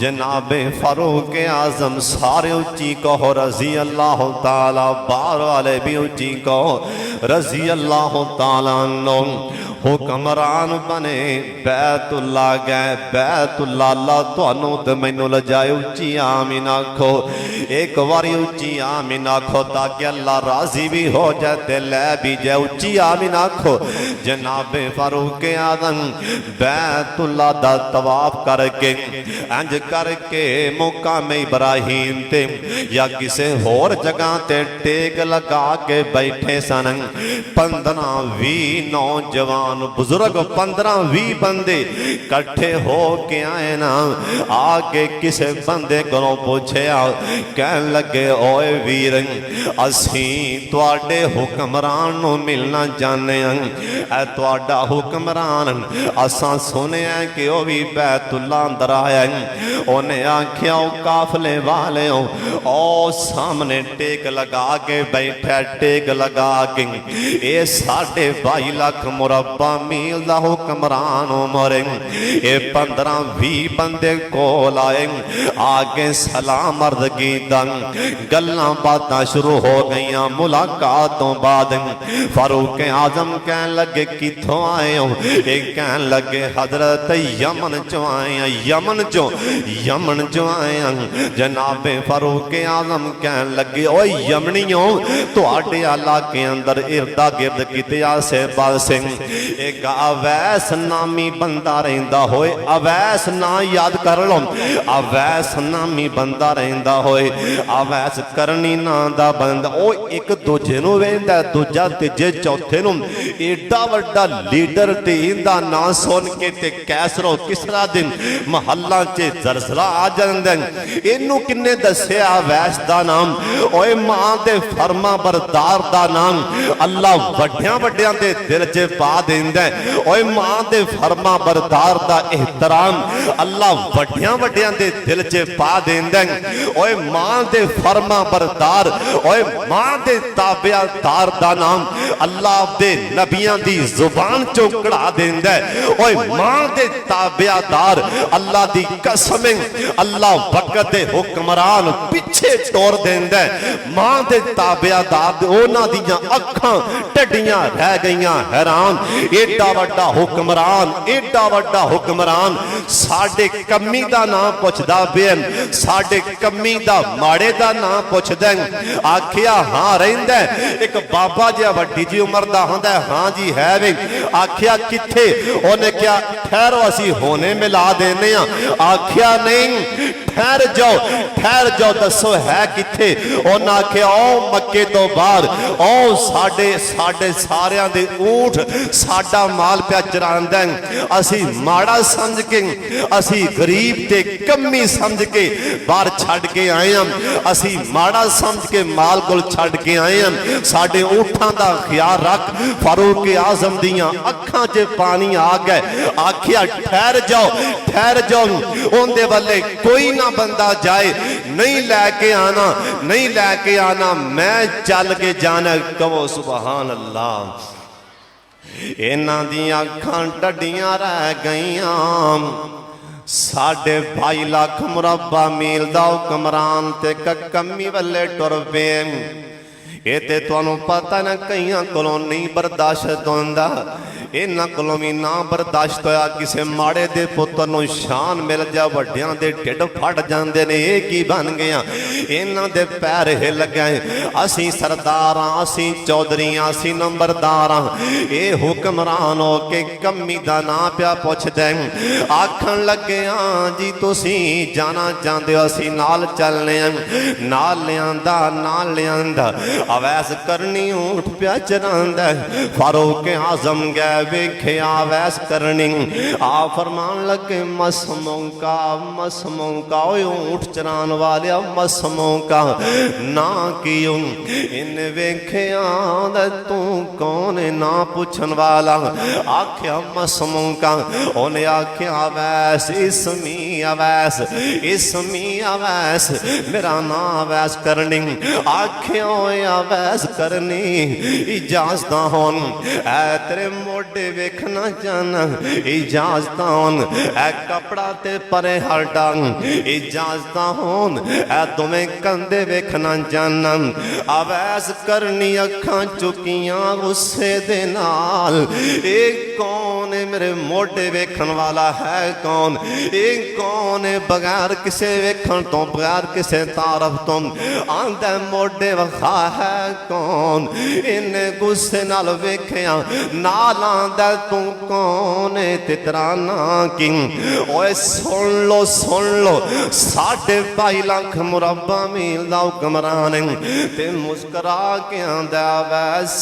जनाबे फारूक आजम सारे उच्ची कहो रज़ी अल्लाह ताला, बाहर वाले भी उच्ची कहो रज़ी अल्लाह ताला नो। हुक्मरान बने बैतुल्ला गए, बैतुल्ला अल्लाह तुहानू ते मैनू लजाए, उच्ची आमीन आखो। एक बारी उच्ची आमीन आखो ताकि अल्लाह राजी भी हो जाए ते लै भी जाए, उच्ची आमीन आखो। जनाबे फारूक आदम बैतुल्ला दा तवाफ करके इंज करके मुकाम इब्राहिम ते या किसे होर जगह ते टेक लगा के बैठे सन। 15-20 नौजवान बुजुर्ग 15-20 बंदे कट्ठे हो के आए ना। आके किसे बंदे को पूछे, कह लगे ओए वीर असी तुहाडे हुक्मरान नू मिलना चाहते हैं। तुहाडा हुक्मरान असां सुनिया कि वह भी बैतुल्ला अंदर आया। उन्हें आख्या ओ काफले वाले हो, ओ सामने टेक लगा के बैठा, टेक लगा के ये 22.5 लाख मुरब्बा मील दा हुक्मरान उमर। ये 15-20 बंदे कोल आए, आगे सलाम अर्ज कीता, गल्लां बातां शुरू हो गई। मुलाकात तो बाद फारूक आजम कह लगे किथों आए हो? एक कह लगे हजरत यमन चो आए, यमन चो आए। जनाबे फारूक आजम कह लगे ओ यमनियो तुहाडे इलाके अंदर इर्दा गिर्द किते आसे पासे एक अवैस नामी बंदा रहिंदा होए, अवैस ना याद कर लो, अवैस नामी बंदा रहिंदा होए, अवैस करनी ना दा बंदा, ओ एक दूजे नू वेंदा, दूजा तीजे चौथे नू। एडा वड्डा लीडर ते इंदा ना सुन के ते कैसरो किसरा दिन महल्ला च जरसरा आ जांदा। इनू किन्ने दस्सिया अवैस दा नाम? ओए मां दे फरमा बरदार दा नाम। अल्लाह वड्डियां वड्डियां दे दिल च पा देंदा है। ओए मां दे फरमा बरदार दा एहतराम अल्लाह वड्डियां वड्डियां दे दिल च पा देंदा है। ओए मां दे फरमा बरदार ओए मां दे ताबेदार दा नाम अल्लाह दे नबियां दी जुबान चों कढ़ा देंदा है। ओए मां दे ताबेदार अल्लाह दी कसम अल्लाह वक्त दे हुक्मरान पिछे तोड़ देंदा है। मां दे ताबेदार उन्हां दियां अखां टड्डियां रह गईयां हैरान। एडा वड्डा हुक्मरान एडा वड्डा हुक्मरान साडे कमी दा नाम पुछदा पिया साडे कमी दा माड़े दा नाम पुछदा आखिया हां रहिंदा एक बाबा जिहा वड्डी जी उम्र दा हुंदा हां जी है वे आखिया किथे उन्हें क्या ठहरो असी होने मिला देने आखिया नहीं ठहर जाओ दसो है किथे उन्हें आखिया ओ मक्के तो बाहर ओ साडे साडे सारियां दे ऊंट साडा माल पिया चरांदा असी माड़ा समझ के असी गरीब ते कमी समझ के बाहर छड़ के आए हैं असी माड़ा समझ के माल कोल छड़ के आए हैं साडे ऊंटां दा ख्याल रख। फारूक आजम दियां अखां च पानी आ गए आखिया ठहर जाओ उनदे वाले कोई ना बंदा जाए नहीं लैके आना मैं चल के जाना। कहो सुबहान अल्लाह। इन्हां दी अखां टड्डियां रह गईयां साढ़े 22 लाख मुरब्बा मील दा हुक्मरान ते कमी वाले टुर पे ये ते तुहानू पता ना कईयां कोलों नहीं बर्दाश्त होंदा इन्हां कोलों भी ना बर्दाश्त होया किसे माड़े दे पुत्तर नूं शान मिल जा वड्डियां दे ढिड फट जांदे ने ये की बन गया इन्हां दे पैर हिल गए असी सरदार असी चौधरी असी नंबरदार ये हुक्मरान हो के कमी दा ना पिया पुछदे आखण लगे जी तुसी जाना चाहते हो असी नाल चलने नाल लियांदा अवैस करनी ऊंट प्या चरांदा फारूक आजम गए वेख्या अवैस करनी आ फरमान लगे मसमौका ऊंट चरान वाले मसमौका ना क्यों इन वेख्या तू कौन ना पुछन वाला आख्या मसमौका उन्हें आख्या अवैस इसमी अवैस मेरा ना अवैस करनी आख्या अवैस करनी इजाजत होन ऐ तेरे मोडे वेखना जाना इजाजत होन ऐ कपड़ा ते परे हटा इजाजत होन ऐ तुम्हें कंधे वेखना जाना अवैस करनी अखां चुकियां गुस्से दे नाल ए कौन है मेरे मोडे वेखन वाला है कौन ए कौन है बगैर किसे वेखन तो बगैर किसे तारफ तो आंदा मोडे वखा है कौन इन्हें गुस्से नाल वेख्या नाल आंदा तू कौन है तेरा ना कि ओए सुन लो 22 लाख मुरब्बा मील दा हुक्मरान ते मुस्करा के आंदा वैस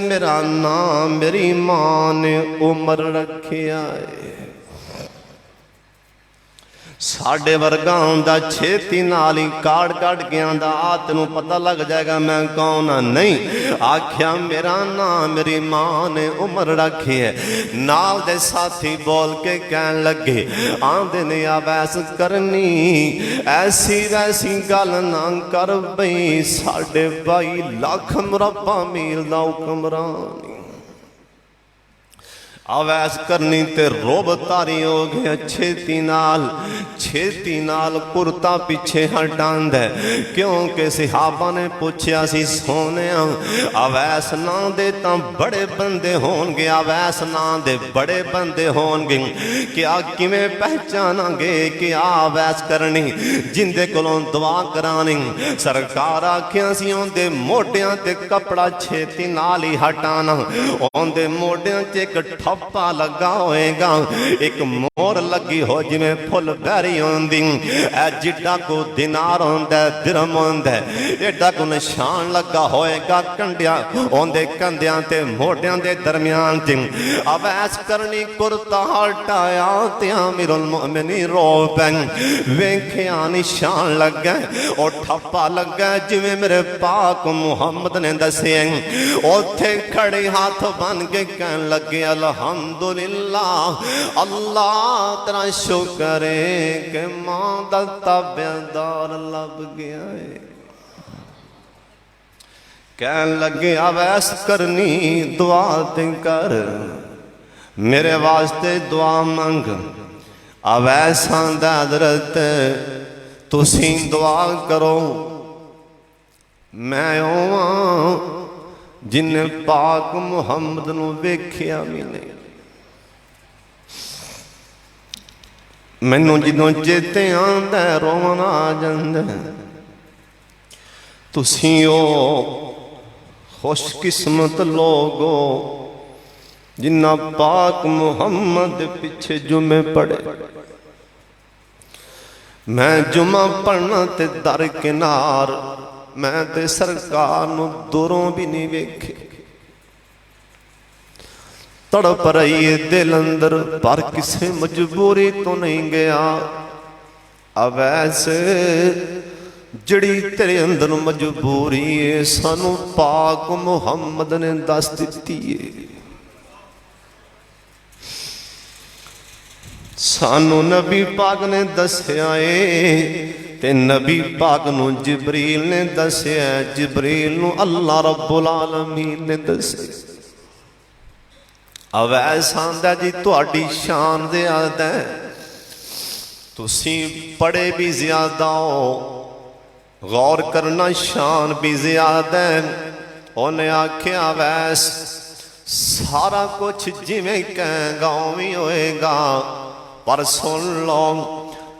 मेरा नाम मेरी मां ने उम्र रखिया है साढ़े वर्गा आंदा छेती नाल ही काड़ के आंदा तेनू पता लग जाएगा मैं कौन हाँ नहीं आख्या मेरा नाम मेरी मां ने उम्र रखी है नाल दे साथी बोल के कहन लगे आंदे ने अवैस करनी ऐसी वैसी गल ना कर बई 22 लाख मुरब्बा मील दा हुक्मरान अवैस करनी ते रोब तारी हो गया छेती नाल कुर्ता पीछे हटांदा है क्योंकि सिहाबा ने पूछया सी सोने अवैस ना दे तां बड़े बंदे होणगे अवैस ना दे बड़े बंदे होणगे क्या किवें पहचानांगे कि अवैस करनी जिंदे कोलों दुआ करानी सरकार आखिया सी उहदे मोढियां ते कपड़ा छेती नाल ही हटाना उहदे मोढियां च एक ठप ठप्पा लगा होएगा, एक मोर लगी हो जिवें फुल बैरी होंदी, ऐ जिड्डा को दिनार होंदा दिरहम होंदा, एडा को निशान लगा होएगा कंडियां ओंदे कंधियां ते मोढियां दे दरमियान च। अवैस करनी कुर्ता हटाया ते आमिरुल मोमिनीन रो पै, वेखिया निशान लगा और ठप्पा लगा जिवें मेरे पाक मुहम्मद ने दसे। उथे खड़े हाथ बन के कहन लगे अल्हम्दुलिल्लाह, अल्लाह तेरा शुक्र है कि मां दा ताबेदार लब गया है। कहन लगे अवैस करनी दुआ ते कर, मेरे वास्ते दुआ मंग। अवैस आंदा हज़रत तुसीं दुआ करो, मैं ओवां जिन्हें पाक मुहम्मद नूं वेखिया भी नहीं। मैनू जदों चेते आंदा रोना आ जांदा। तुसीं ओ खुशकिस्मत लोग हो जिन्ना पाक मुहम्मद पिछे जुमे पढ़े। मैं जुमा पढ़ना ते दर किनार, मैं ते सरकार नूं दूरों भी नहीं वेखे। तड़प रही है दिल अंदर पर किसी मजबूरी तो नहीं गया। अब ऐसे जड़ी तेरे अंदर मजबूरी है सानू पाक मुहम्मद ने दस दिती है। सानू नबी पाक ने दसिया है ते नबी पाक नू जिबरील ने दसिया, जिबरील नू अल्लाह रब्बुल आलमीन ने दसिया। अवैस आंदा जी तुहाडी शान ज़्यादा है, तुसीं पढ़े भी ज्यादा हो, गौर करना शान भी ज्यादा है। उन्हें आख्या अवैस सारा कुछ जिवें कहेगा उवें होएगा, पर सुन लो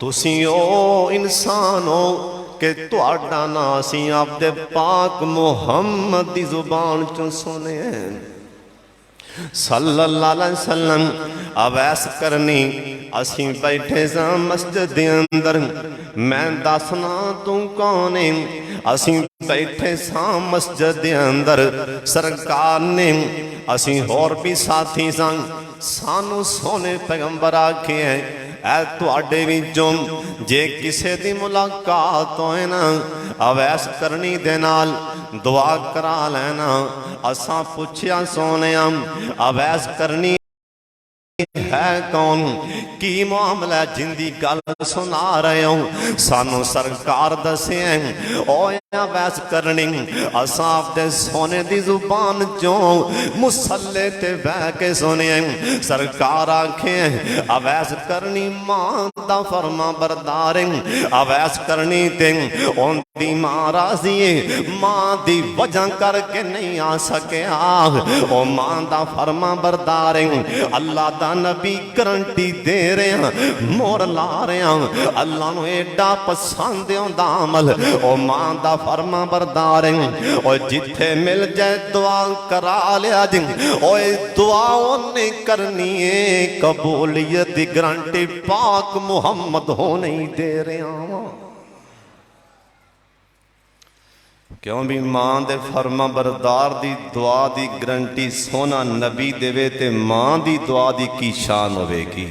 तुसी ओ इंसान हो कि तुहाडा नां असीं आपदे पाक मुहम्मद दी जुबान चों सुनिया सल्लल्लाहु अलैहि वसल्लम। अवैस करनी असीं बैठे सां मस्जिद दे अंदर, मैं दसना तू कौन है। असीं बैठे सां मस्जिद दे अंदर, सरकार ने असीं होर भी साथी सां, सानू सोने पैगंबर आखे हैं ऐ तुहाडे विचों जे किसे दी मुलाकात होए ना अवैस करनी दे नाल दुआ करा लेना। असां पुछया सोने अवैस करनी है कौन, की मामला जिंदी गल सुना रहे हो। सानू सरकार दसे अवैस करनी असां आपदे सोने दी जुबान चों मुसल्ले ते बह के सुने। सरकार आखे अवैस करनी मां दा फरमा बरदार, अवैस करनी ते उनदी मां राजी है, मां दी वजह करके नहीं आ सकिया, ओ मां दा फरमा बरदार अल्लाह दा नबी गारंटी दे रहे हैं, मोर ला रहे हैं। अल्लाह नू एडा पसंद आंदा अमल, ओ मां दा फरमा बरदार है। और जिथे मिल जाए दुआ करा लिया जी, ओए दुआ उन्हें करनी है, कबूलियत दी गारंटी पाक मुहम्मद हो नहीं दे रहे। क्यों भी मां दे फरमा बरदार दी दुआ दी गारंटी सोना नबी देवे ते मां दी दुआ दी की शान होवेगी।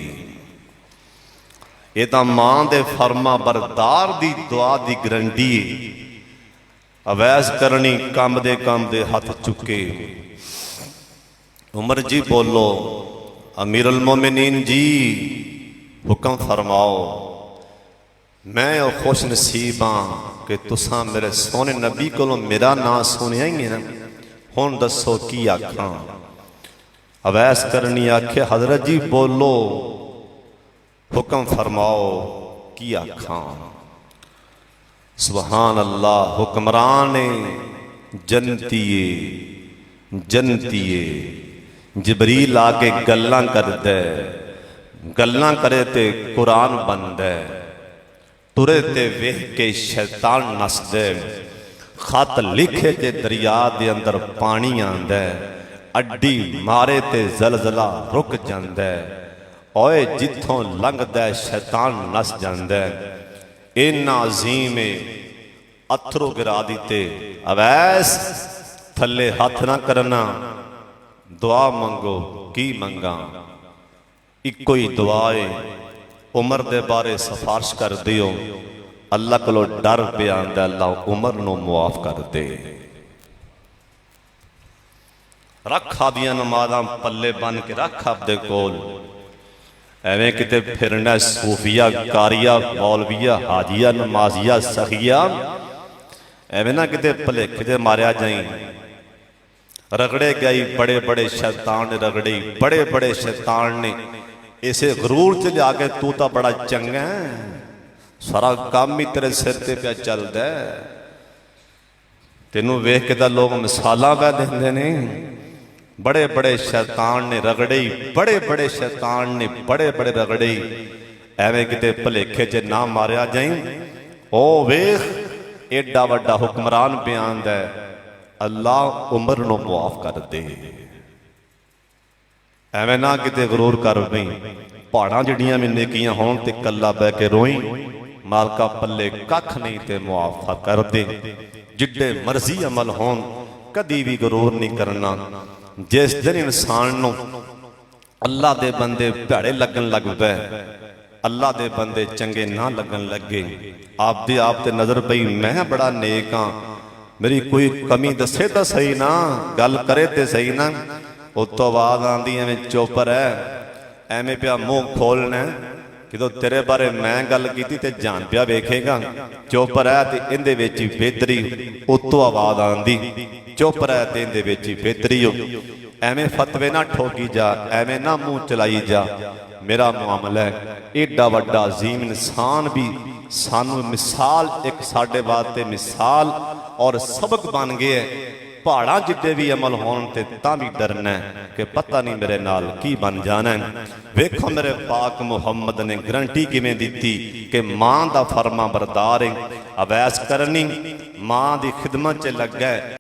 ये तां मां दे फरमा बरदार दी दुआ दी गारंटी। अवैस करनी कम दे हथ चुके, उमर जी बोलो अमीरुल मोमिनीन जी हुक्म फरमाओ। मैं खुश नसीब हाँ कि तुसां मेरे सोने नबी को मेरा नाम सुनिया ही है ना, हुण दसो की आखा। अवैस करनी आखे हजरत जी बोलो हुक्म फरमाओ की आखा। सुभान अल्लाह, हुक्मरान जन्नतीए जन्नतीए जिबरील आके गल्लां करदा, गल्लां करे ते कुरान बनदा, तुरे ते वेख के शैतान नसदे, खत लिखे ते दरिया दे अंदर पानी आंदा, ਅੱਡੀ ਮਾਰੇ ਤੇ ਜ਼ਲਜ਼ਲਾ ਰੁਕ ਜਾਂਦਾ ਹੈ। ਓਏ ਜਿੱਥੋਂ ਲੰਘਦਾ ਸ਼ੈਤਾਨ ਨਸ ਜਾਂਦਾ ਹੈ। ਇੰਨਾ ਅਜ਼ੀਮ ਏ ਅਥਰੂ ਗਿਰਾ ਦਿੱਤੇ। ਅਵੈਸ ਥੱਲੇ ਹੱਥ ਨਾ ਕਰਨਾ, ਦੁਆ ਮੰਗੋ। ਕੀ ਮੰਗਾ? ਇੱਕੋ ਹੀ ਦੁਆ ਏ, ਉਮਰ ਦੇ ਬਾਰੇ ਸਿਫਾਰਿਸ਼ ਕਰ ਦਿਓ। ਅੱਲਾਹ ਕੋਲੋਂ ਡਰ ਪਿਆ ਆਂਦਾ, ਅੱਲਾਹ ਉਮਰ ਨੂੰ ਮੁਆਫ ਕਰ ਦੇ। ਰੱਖ ਆਪਦੀਆਂ ਨਮਾਜ਼ਾਂ ਪੱਲੇ ਬੰਨ ਕੇ ਰੱਖ ਆਪਦੇ ਕੋਲ। ਐਵੇਂ ਕਿਤੇ ਫਿਰਨਾ ਸੂਫੀਆ, ਕਾਰੀਆ, ਮੌਲਵੀਆ, ਹਾਜੀਆ, ਨਮਾਜ਼ੀਆ, ਸਖੀਆ, ਐਵੇਂ ਨਾ ਕਿਤੇ ਭੁਲੇਖੇ ਤੇ ਮਾਰਿਆ ਜਾਈ। ਰਗੜੇ ਗਈ ਬੜੇ ਬੜੇ ਸ਼ੈਤਾਨ ਨੇ, ਰਗੜੇ ਬੜੇ ਬੜੇ ਸ਼ੈਤਾਨ ਨੇ। ਇਸੇ ਗਰੂਰ ਚ ਜਾ ਕੇ ਤੂੰ ਤਾਂ ਬੜਾ ਚੰਗਾ, ਸਾਰਾ ਕੰਮ ਹੀ ਤੇਰੇ ਸਿਰ ਤੇ ਪਿਆ ਚੱਲਦਾ। ਤੈਨੂੰ ਵੇਖ ਕੇ ਤਾਂ ਲੋਕ ਮਿਸਾਲਾਂ ਪੈ ਦਿੰਦੇ ਨੇ। बड़े बड़े शैतान ने रगड़े, बड़े बड़े शैतान ने बड़े बड़े रगड़े। एवें किते भुलेखे च ना मारिया जाई। ओ वेख एडा वड्डा हुक्मरान बयान है, अल्लाह उम्र नूं मुआफ कर दे। एवें ना किते गरूर कर पई। पहाड़ां जिहड़ियां भी नेकियां होण ते कल्ला बह के रोई, मालका पल्ले कख नहीं ते मुआफ कर दे। जिड्डे मर्जी अमल होण कदी भी गरूर नहीं करना। जिस दिन इंसान नूं अल्लाह दे बंदे भैड़े लगन लग पे, अल्लाह दे बंदे चंगे ना लगन लगे, आप दी आप ते नजर पई मैं बड़ा नेक हाँ, मेरी कोई कमी दसे तो सही ना, गल करे ते सही ना। उस तो बाद आंदी एवें चुप रह, एवें पिया मुंह खोलना। जो तेरे बारे मैं गल की ते जान पिया वेखेगा। चुप रह ते इहदे विच बेहतरी। उतों आवाज आंदी चुप रह ते इहदे विच बेहतरी हो। एवें फतवे ना ठोकी जा, एवें ना मुंह चलाई जा। मेरा मामला है एडा वड्डा अजीम इंसान भी सानू मिसाल, एक साडे वास्ते मिसाल और सबक बन गए। पहाड़ा जिड्डे भी अमल होण ते तां भी डरना है कि पता नहीं मेरे नाल की बन जाना है। वेखो मेरे पाक मुहम्मद ने गारंटी किवें दिती कि मां दा फरमा बरदार है। अवैस करनी मां दी खिदमत च लगा है।